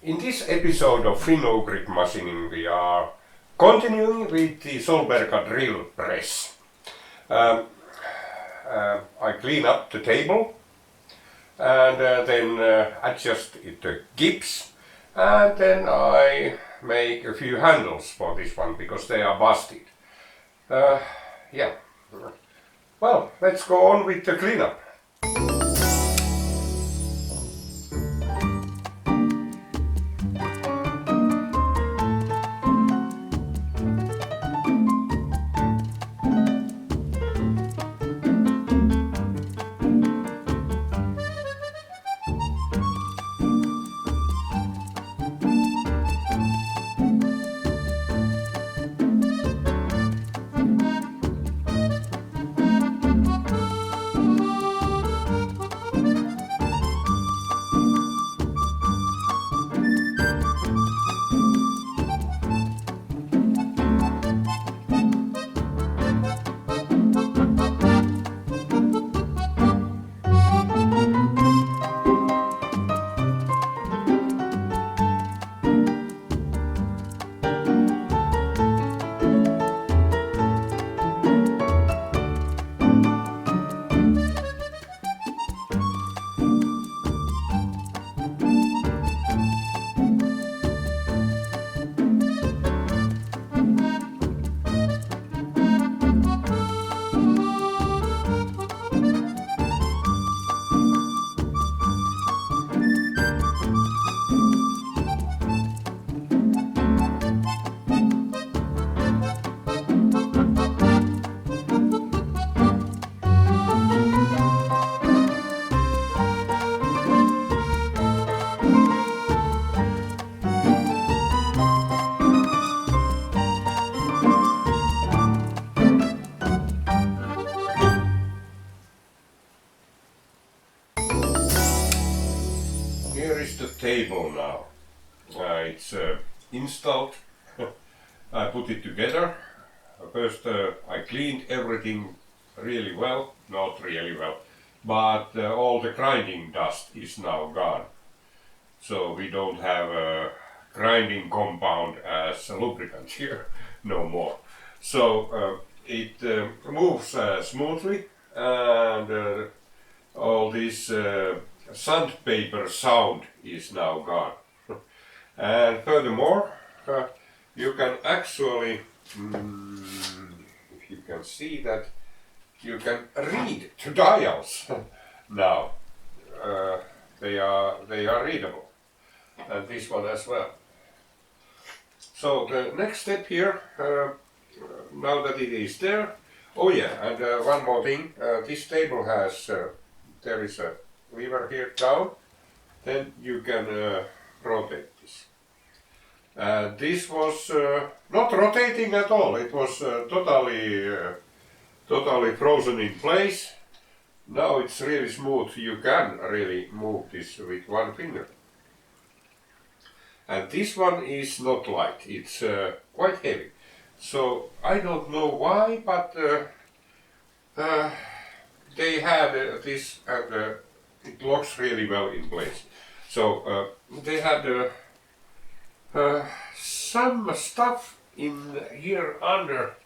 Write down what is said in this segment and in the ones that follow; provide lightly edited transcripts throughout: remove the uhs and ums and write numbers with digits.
In this episode of FUM0088 machining we are continuing with the Solberga drill press. I clean up the table and then adjust it to gips, and then I make a few handles for this one because they are busted. Yeah. Well, let's go on with the cleanup. Here is the table now. It's installed. I put it together. First I cleaned everything really well, not really well, but all the grinding dust is now gone. So we don't have a grinding compound as a lubricant here no more. So it moves smoothly, and all this sandpaper sound is now gone. And furthermore, you can actually, if you can see that, you can read the dials now. They are readable, and this one as well. So the next step here, now that it is there, oh yeah, and one more thing, this table has, there is a lever here down, then you can rotate this. This was not rotating at all, it was totally frozen in place. Now it's really smooth, you can really move this with one finger. And this one is not light, it's quite heavy. So I don't know why, but they had this, and it locks really well in place. So they had some stuff in here under.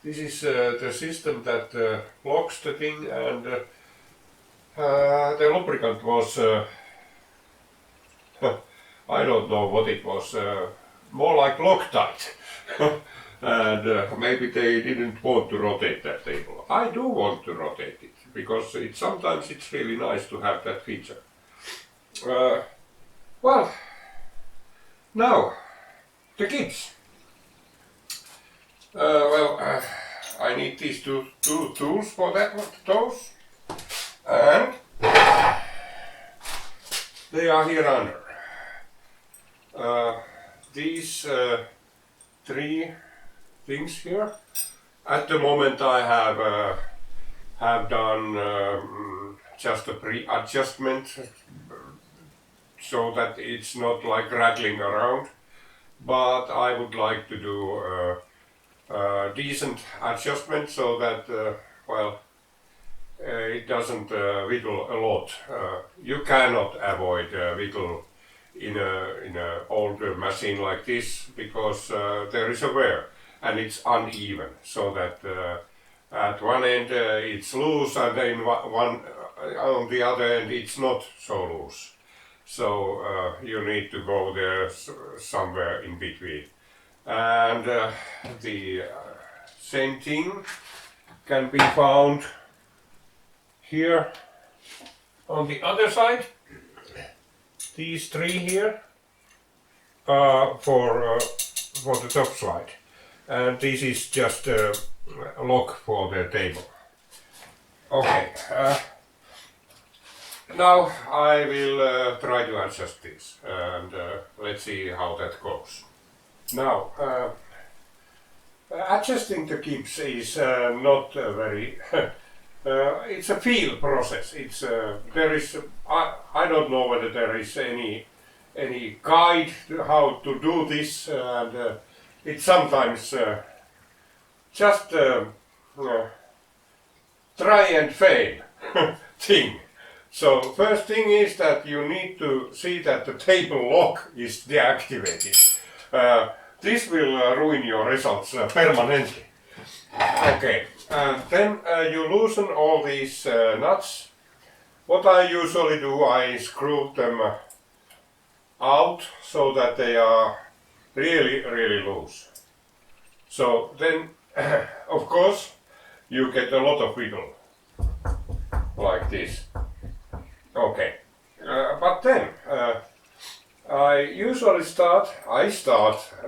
This is the system that locks the thing, and the lubricant was I don't know what it was, more like Loctite. And maybe they didn't want to rotate that table. I do want to rotate it, because sometimes it's really nice to have that feature. Well, now the gips. I need these two tools for those, and they are here under. These three things here. At the moment I have done just a pre-adjustment so that it's not like rattling around, but I would like to do a decent adjustment so that it doesn't wiggle a lot. You cannot avoid wiggle in a older machine like this, because there is a wear and it's uneven, so that at one end it's loose and then one on the other end it's not so loose. So you need to go there somewhere in between. And the same thing can be found here on the other side. These three here are for the top slide, and this is just a lock for the table. Okay, now I will try to adjust this, and let's see how that goes. Now, adjusting the gips is not very it's a feel process. It's there is I don't know whether there is any guide to how to do this, and it's sometimes just try and fail thing. So first thing is that you need to see that the table lock is deactivated. This will ruin your results permanently. Okay, and then you loosen all these nuts. What I usually do, I screw them out so that they are really loose. So then, of course, you get a lot of wiggle, like this. Okay, but then I usually start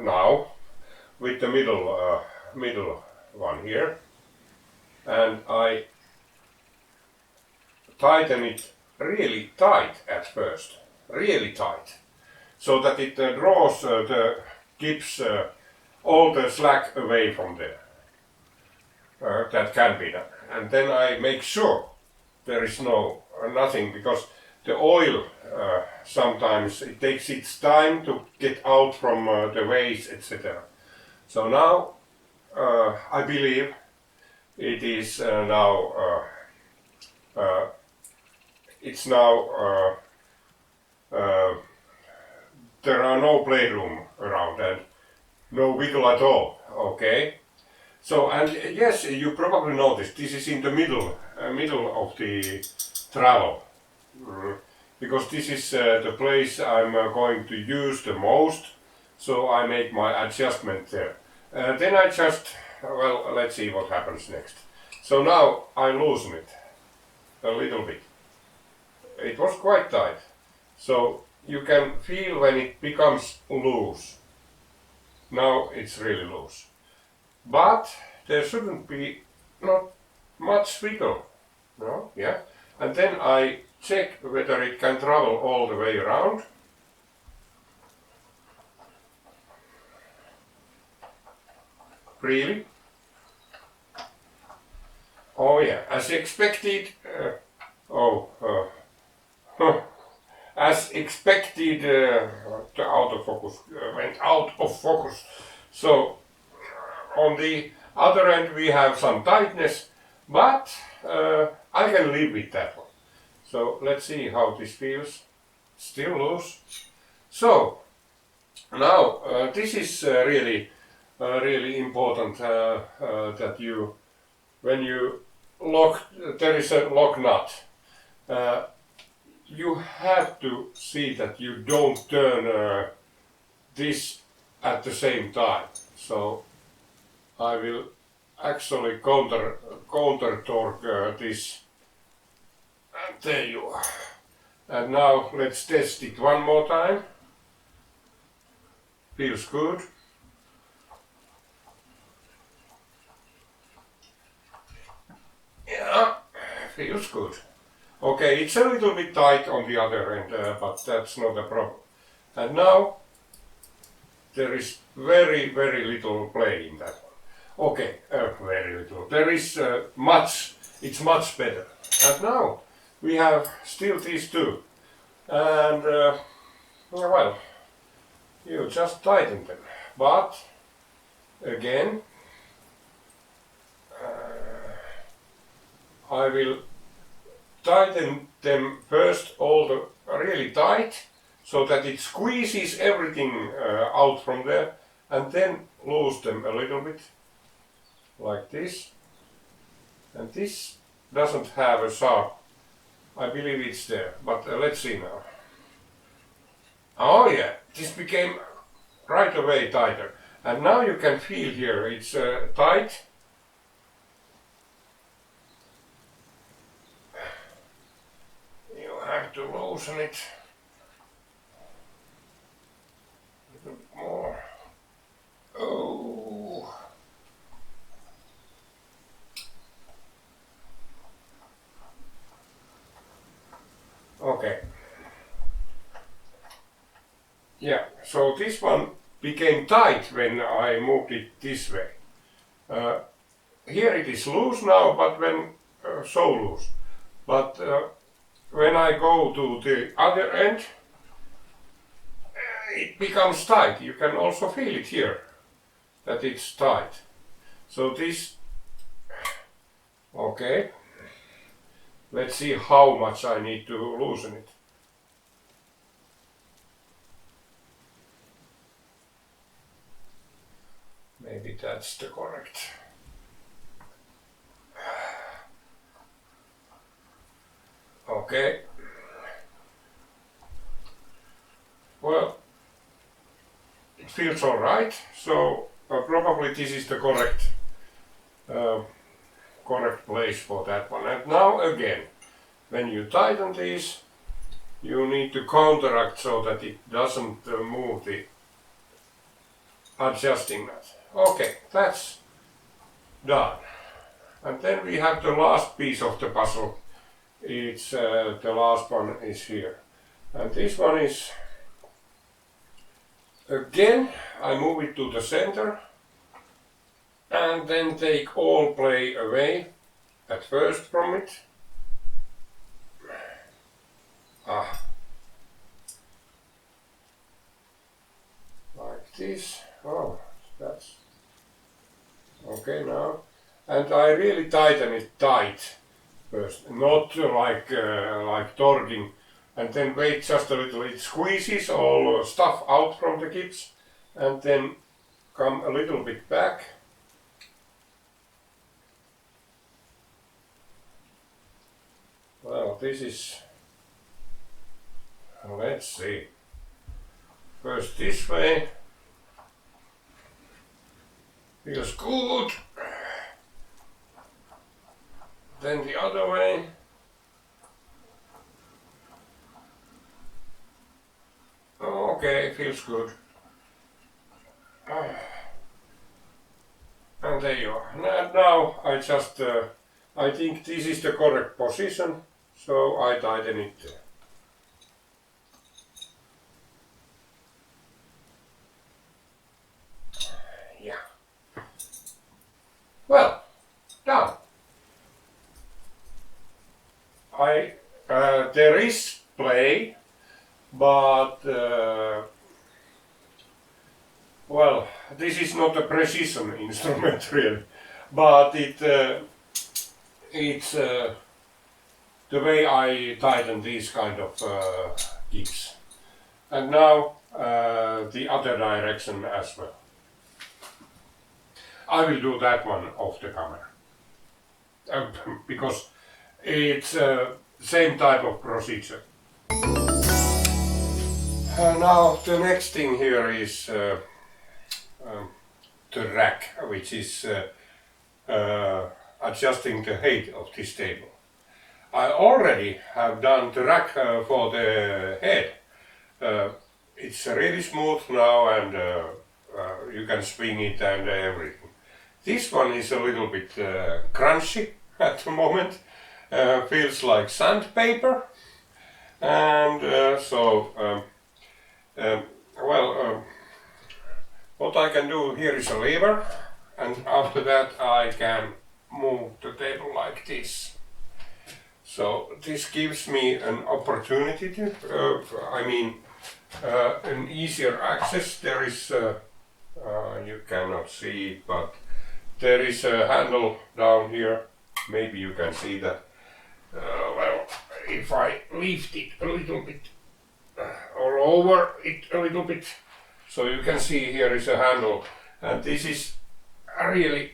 now with the middle one here, and I tighten it really tight at first, really tight, so that it draws the gips all the slack away from there. That can be done, and then I make sure there is nothing, because the oil sometimes it takes its time to get out from the ways, etc. So now I believe it is now it's now there are no playroom around and no wiggle at all. Okay, so, and yes, you probably noticed this is in the middle of the travel, because this is the place I'm going to use the most, so I make my adjustment there. Then I just, well, let's see what happens next. So now I loosen it a little bit. It was quite tight, so you can feel when it becomes loose. Now it's really loose, but there shouldn't be not much wiggle, no? Yeah, and then I check whether it can travel all the way around. Really? Oh yeah, as expected. As expected, the autofocus went out of focus. So on the other end we have some tightness, but I can live with that one. So let's see how this feels. Still loose. So now this is really important that you, when you lock, there is a lock nut. You have to see that you don't turn this at the same time. So I will actually counter torque this. And there you are. And now let's test it one more time. Feels good. Yeah, feels good. Okay, it's a little bit tight on the other end, but that's not a problem. And now there is very little play in that one. Okay, very little. There is much. It's much better. And now we have still these two, and well, you just tighten them. But again, I will tighten them first all the really tight, so that it squeezes everything out from there, and then loose them a little bit like this. And this doesn't have a sharp. I believe it's there, but let's see now. Oh yeah, this became right away tighter. And now you can feel here, it's tight. You have to loosen it a little bit more. Oh. Okay. Yeah, so this one became tight when I moved it this way. Here it is loose now, but when so loose. But when I go to the other end, it becomes tight. You can also feel it here, that it's tight. So this, okay. Let's see how much I need to loosen it. Maybe that's the correct. Okay. Well, it feels all right. So probably this is the correct place for that one. And now again, when you tighten these, you need to counteract so that it doesn't move the adjusting nut. Okay, that's done. And then we have the last piece of the puzzle. It's the last one is here. And this one is, again, I move it to the center and then take all play away at first from it. Like this. Oh, that's okay now. And I really tighten it tight first, not like torquing, and then wait just a little. It squeezes all stuff out from the gips, and then come a little bit back. Well, this is, let's see. First this way. Feels good. Then the other way. Okay, feels good. And there you are. And now I just, I think this is the correct position, so I tighten it there. Yeah. Well, done. There is play, but well, this is not a precision instrument really, but it's the way I tighten these kind of gigs. And now the other direction as well. I will do that one off the camera because it's same type of procedure. Now the next thing here is the rack, which is adjusting the height of this table. I already have done the rack for the head. It's really smooth now, and you can swing it and everything. This one is a little bit crunchy at the moment. Feels like sandpaper, and what I can do here is a lever, and after that I can move the table like this. So this gives me an opportunity to, an easier access. There is, you cannot see it, but there is a handle down here. Maybe you can see that. Well, if I lift it a little bit, all over it a little bit. So you can see here is a handle, and this is really,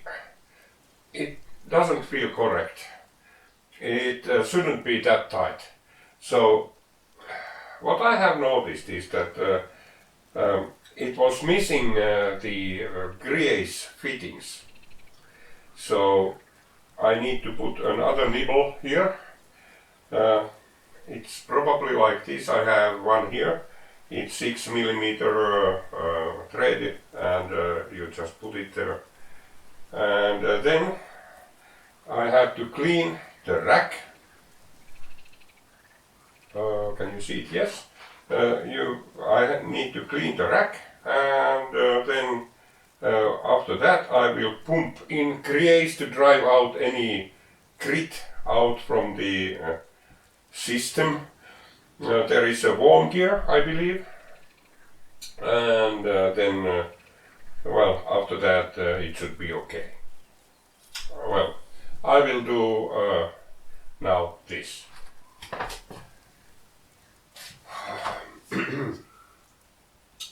it doesn't feel correct. It shouldn't be that tight. So what I have noticed is that it was missing the grease fittings. So I need to put another nibble here. It's probably like this. I have one here. It's 6 millimeter thread, and you just put it there. And then I have to clean the rack. Can you see it? Yes. I need to clean the rack, and then after that I will pump in grease to drive out any grit out from the system. There is a worm gear, I believe, and then well, after that it should be okay. Well, I will do now this.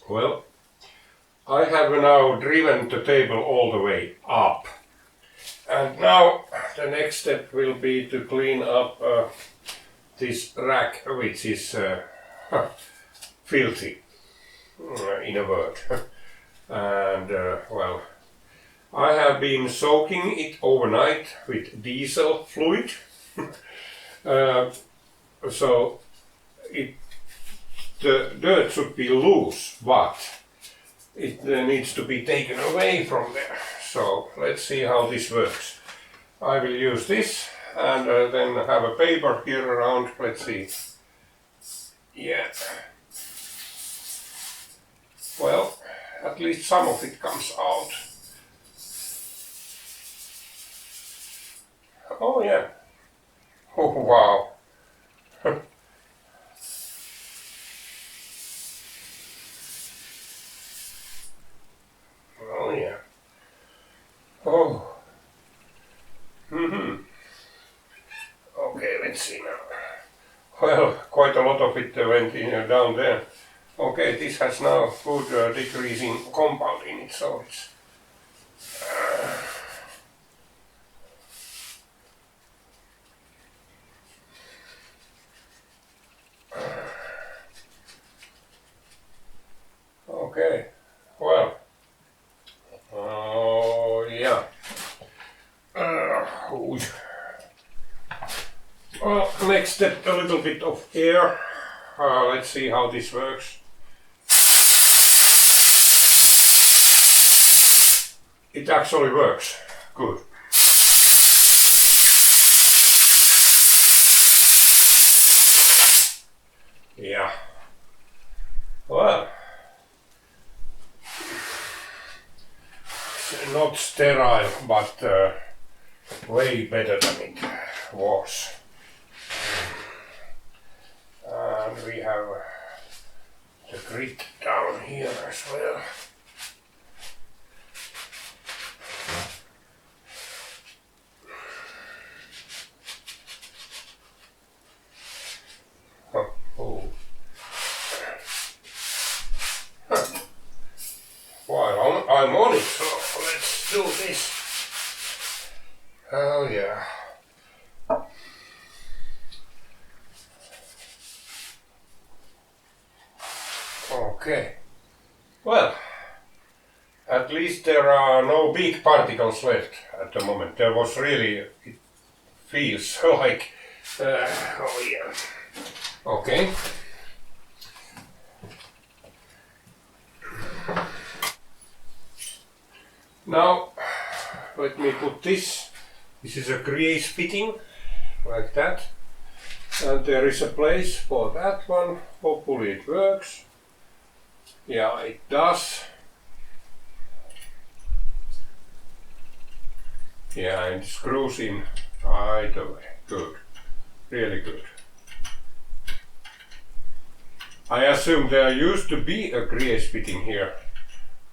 Well, I have now driven the table all the way up, and now the next step will be to clean up this rack, which is filthy, in a word. And well, I have been soaking it overnight with diesel fluid, so the dirt should be loose, but it needs to be taken away from there. So let's see how this works. I will use this and then have a paper here around. Let's see. Yeah. Well, at least some of it comes out. Oh yeah. Oh wow. Oh yeah. Oh. Okay, let's see now. Well, quite a lot of it went in down there. Okay, this has now good decreasing compound in it, so it's okay. Well, oh yeah. Well, next step, a little bit of air. Let's see how this works. It actually works. Good. Yeah. Well, not sterile, but way better than it was. And we have the grit down here as well. Oh. Well, I'm on it, so let's do this. Oh yeah. Okay. Well, at least there are no big particles left at the moment. There was really, it feels like, oh yeah. Okay. Now, let me put this. This is a grease fitting, like that. And there is a place for that one. Hopefully it works. Yeah, it does. Yeah, and it screws in right away. Good. Really good. I assume there used to be a grease fitting here,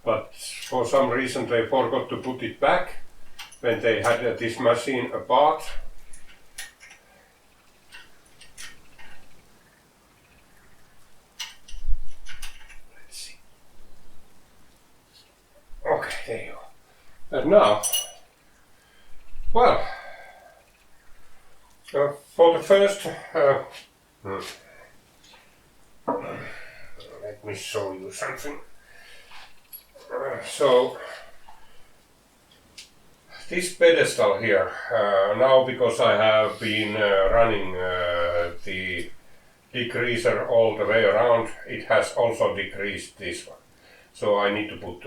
but for some reason they forgot to put it back when they had this machine apart. And now, well, for the first, let me show you something. So, this pedestal here, now because I have been running the decreaser all the way around, it has also decreased this one. So I need to put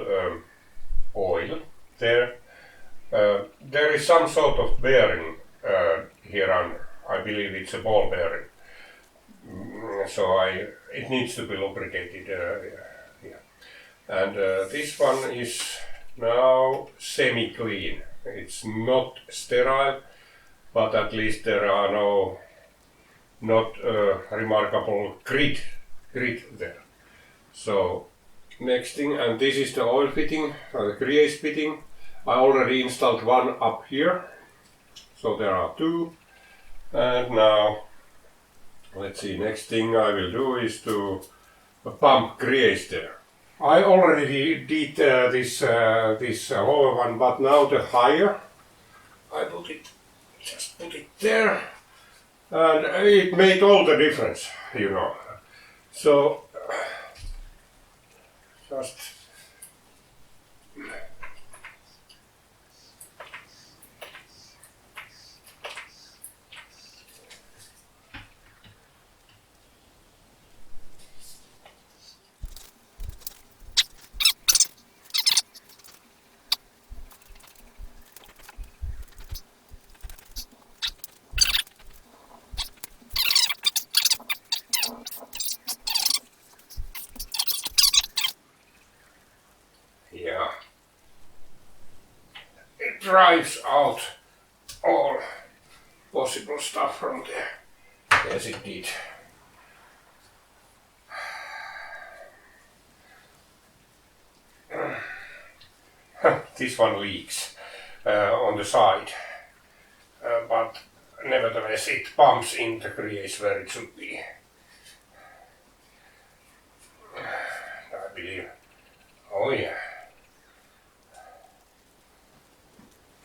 oil there. There is some sort of bearing here under. I believe it's a ball bearing. So it needs to be lubricated. Yeah. And this one is now semi-clean. It's not sterile, but at least there are not remarkable grit there. So next thing, and this is the oil fitting, the grease fitting. I already installed one up here, so there are two. And now, let's see, next thing I will do is to pump grease there. I already did this lower one, but now the higher, I just put it there, and it made all the difference, you know. So, just yeah, it drives out all possible stuff from there. Yes, it did. This one leaks on the side, but nevertheless it pumps in the grease where it should be. I believe. Oh yeah.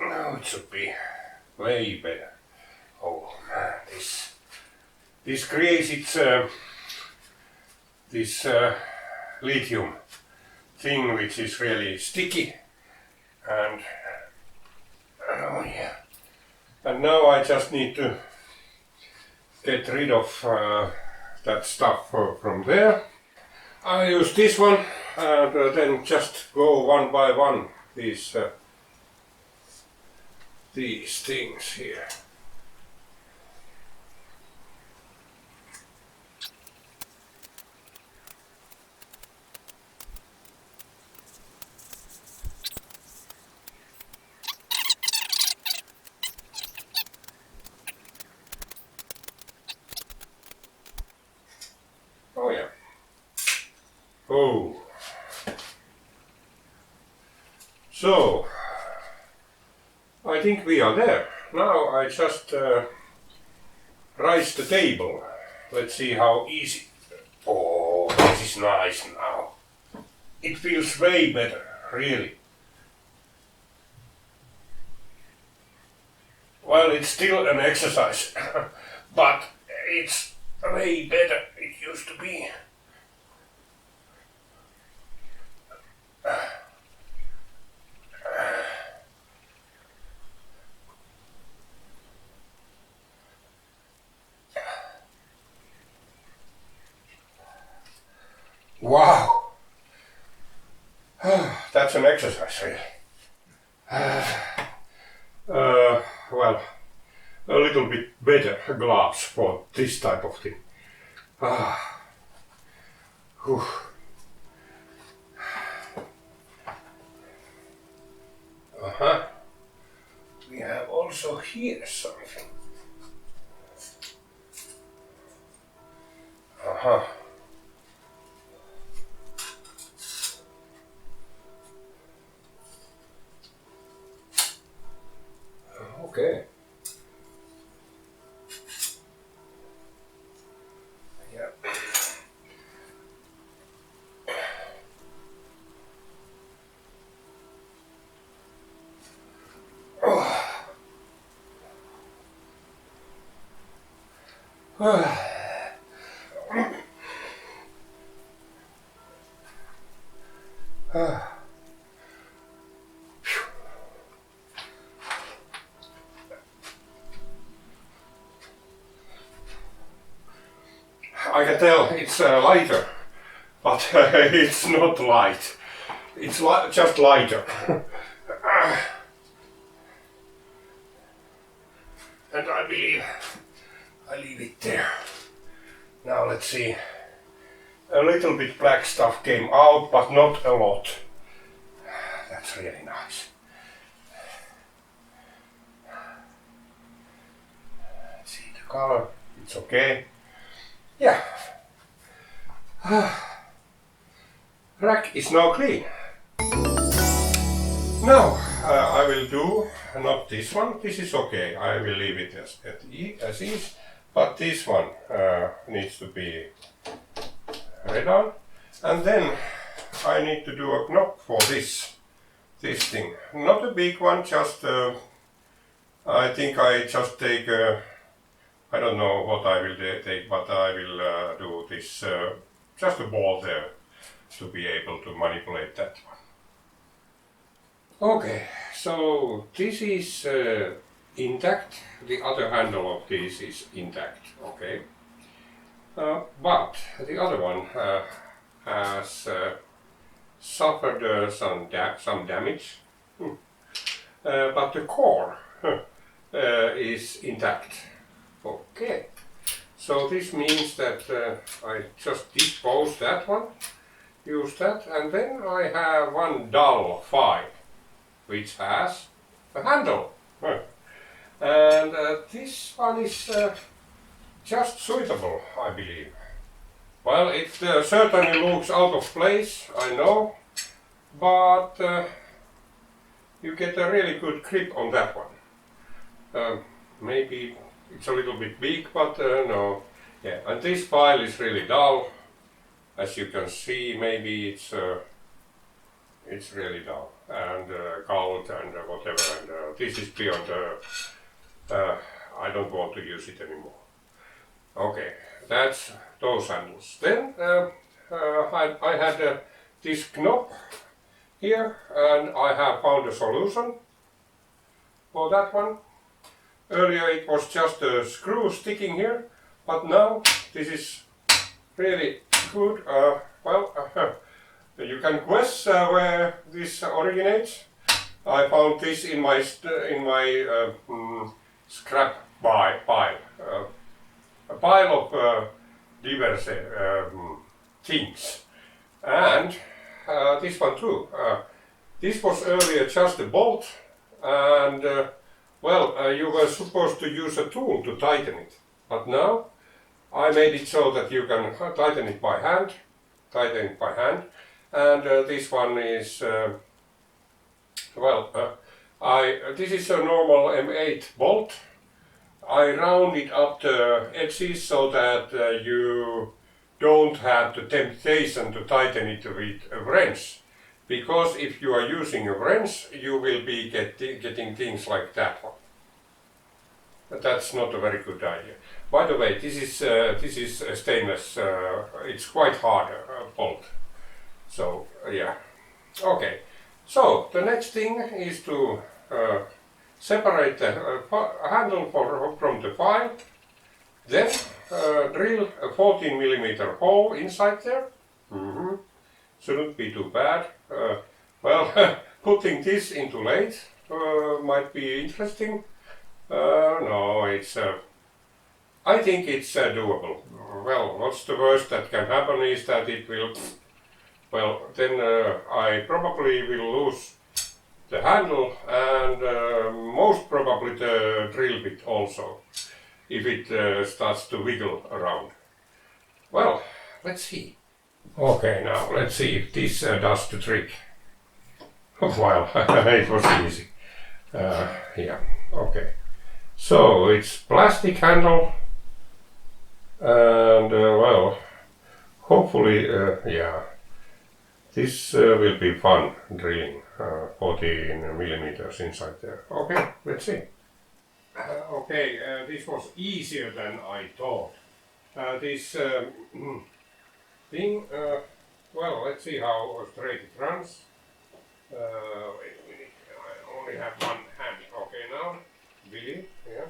Now it should be way better. Oh man, this grease, it's this lithium thing which is really sticky, and oh yeah. And now I just need to get rid of that stuff from there. I use this one and then just go one by one these things here. Oh yeah. Oh. So, I think we are there. Now I just rise the table. Let's see how easy. Oh, this is nice now. It feels way better, really. Well, it's still an exercise, but it's way better it used to be. Wow, that's an exercise, really. Well, a little bit better gloves for this type of thing. Whew. We have also here something. Okay. Yeah. I can tell it's lighter, but it's not light. It's just lighter. And I believe I leave it there. Now let's see. A little bit black stuff came out, but not a lot. That's really nice. Let's see the color. It's okay. Yeah. Rack is now clean. Now I will do not this one. This is okay. I will leave it as is. But this one needs to be redone. And then I need to do a knob for this thing. Not a big one. Just I think I just take. I don't know what I will take, but I will do this. Just a ball there to be able to manipulate that one. Okay, so this is intact. The other handle of this is intact. Okay, but the other one has suffered some damage. But the core is intact. Okay, so this means that I just dispose that one, use that, and then I have one dull 5 which has a handle. And this one is just suitable, I believe. Well, it certainly looks out of place, I know, but you get a really good grip on that one. Maybe it's a little bit big, but no. Yeah, and this file is really dull. As you can see, maybe it's really dull and cold and whatever. And this is beyond. I don't want to use it anymore. Okay, that's those handles. Then I had this knob here, and I have found a solution for that one. Earlier it was just a screw sticking here, but now this is really good. You can guess where this originates. I found this in my scrap pile. A pile of diverse things, and this one too. This was earlier just a bolt, and you were supposed to use a tool to tighten it, but now I made it so that you can tighten it by hand, and this one is, this is a normal M8 bolt. I rounded up the edges so that you don't have the temptation to tighten it with a wrench. Because if you are using a wrench, you will be getting things like that one. But that's not a very good idea. By the way, this is stainless. It's quite hard bolt. So yeah. Okay. So the next thing is to separate the handle from the file. Then drill a 14mm hole inside there. Shouldn't be too bad. Putting this into lathe might be interesting. No, it's. I think it's doable. Well, what's the worst that can happen is that it will. Well, then I probably will lose the handle and most probably the drill bit also, if it starts to wiggle around. Well, let's see. Okay, now let's see if this does the trick. Well, it was easy. Yeah, okay. So it's plastic handle, and hopefully, yeah, this will be fun drilling 14mm inside there. Okay, let's see. Okay, this was easier than I thought. this thing, well, let's see how straight it runs. Wait a minute, I only have one hand. Okay, now, Billy, yeah.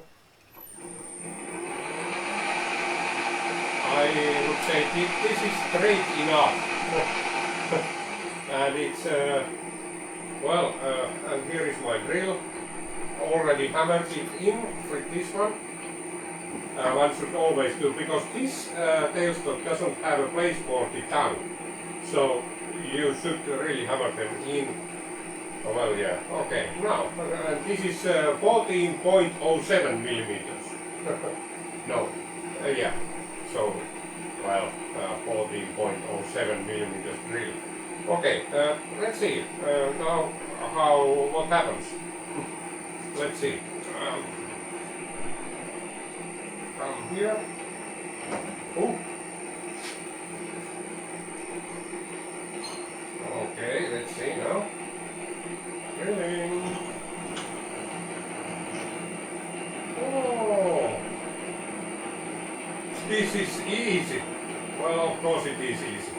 I would say this is straight enough. And it's, well, and here is my drill. Already hammered it in with this one. One should always do, because this tailstock doesn't have a place for the tongue. So you should really hammer them in. Oh, well, yeah, okay, now, this is 14.07 millimeters. No, yeah, so, well, 14.07 millimeters drill. Okay, let's see, now what happens. Let's see. From here. Oh. Okay, let's see now. Drilling. Oh. This is easy. Well, of course it is easy.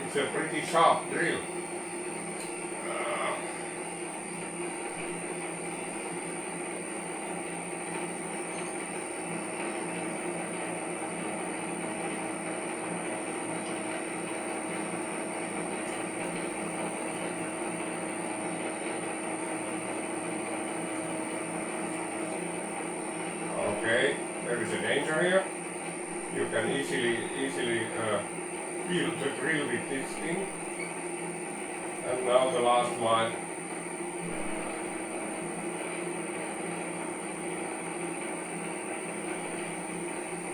It's a pretty sharp drill. Okay, there is a danger here. You can easily feel the drill with this thing. And now the last mile.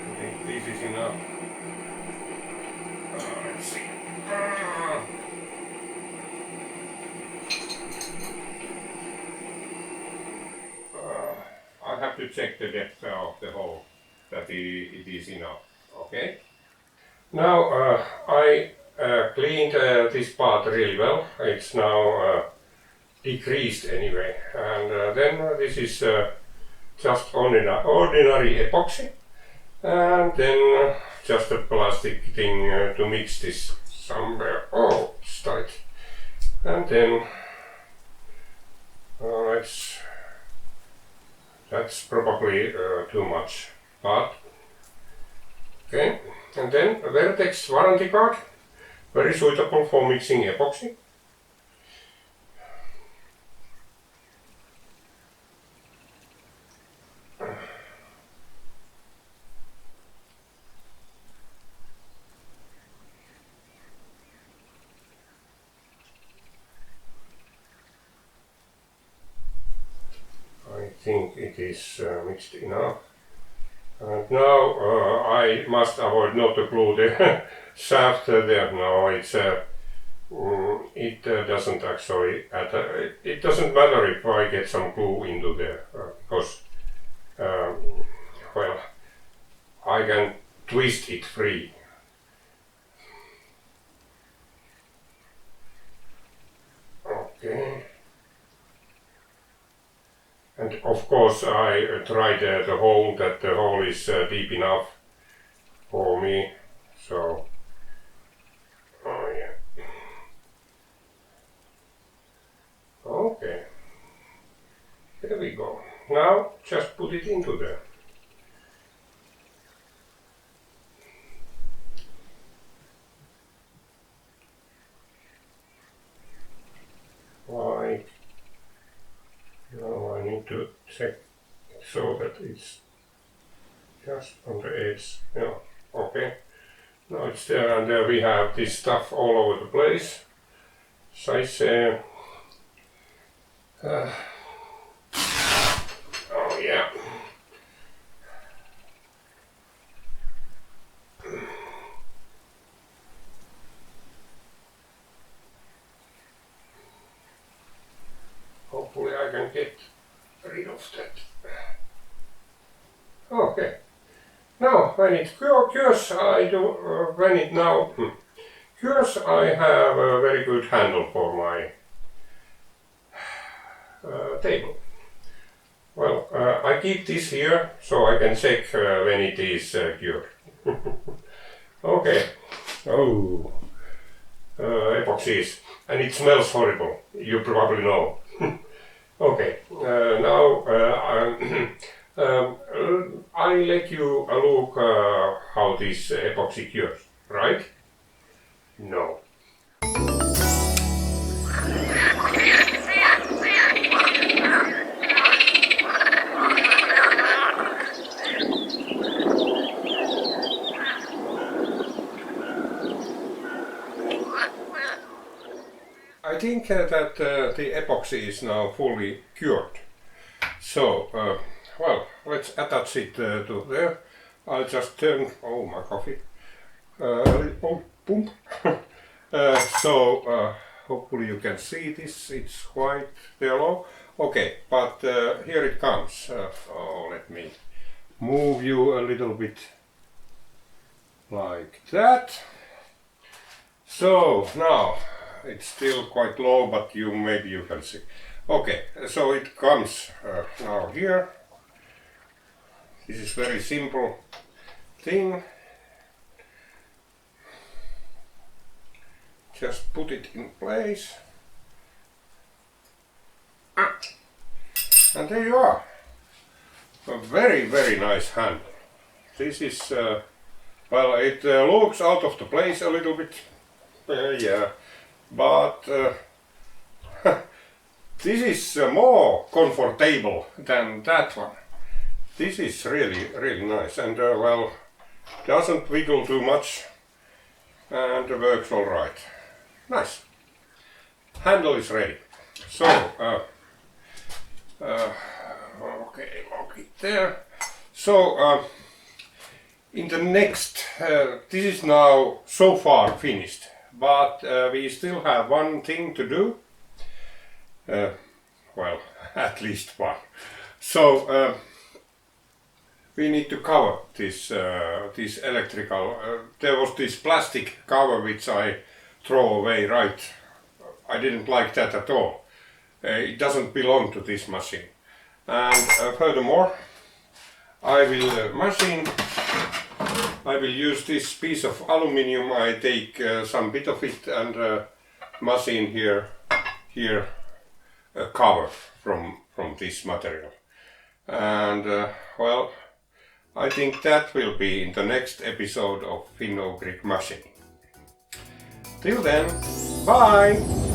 I think this is enough. Let's see. I have to check the depth of the hole, that it is enough. Okay. Now I cleaned this part really well. It's now decreased anyway, and then this is just ordinary epoxy, and then just a plastic thing to mix this somewhere. Oh, it's tight. And then that's probably too much, but okay. And then a Vertex warranty card, very suitable for mixing epoxy. I think it is mixed enough. And now I must avoid not to glue the shaft there. No, it's it doesn't actually it doesn't matter if I get some glue into there, because well, I can twist it free. Okay. And of course I tried the hole, that the hole is deep enough for me, so oh yeah. Okay, there we go. Now just put it into there. Like, now I need to check so that it's just on the edge. Yeah, okay. Now it's there, and there we have this stuff all over the place. Size. Oh yeah. Hopefully I can get rid of that. Okay. Now when it cures, I do when it now cures, I have a very good handle for my table. Well, I keep this here so I can check when it is cured. Okay. Oh, epoxies, and it smells horrible. You probably know. Okay. Now I'll let you look how this epoxy cures, right? No. I think that the epoxy is now fully cured. So, well, let's attach it to there. I'll just turn, oh my coffee, oh, boom. So, hopefully you can see this, it's quite yellow. Okay, but here it comes. Oh, let me move you a little bit like that. So, now, it's still quite low, but maybe you can see. Okay, so it comes now here. This is very simple thing. Just put it in place. And there you are. A very, very nice handle. This is, well, it looks out of the place a little bit. Yeah. But this is more comfortable than that one. This is really, really nice, and well, doesn't wiggle too much and works all right. Nice. Handle is ready. So, okay, lock it there. So, in the next, this is now so far finished. But we still have one thing to do. Well, at least one. So we need to cover this this electrical. There was this plastic cover which I throw away. Right, I didn't like that at all. It doesn't belong to this machine. And furthermore, I will machine. I will use this piece of aluminium. I take some bit of it and machine here a cover from this material. And well, I think that will be in the next episode of FUM0088 machining. Till then, bye!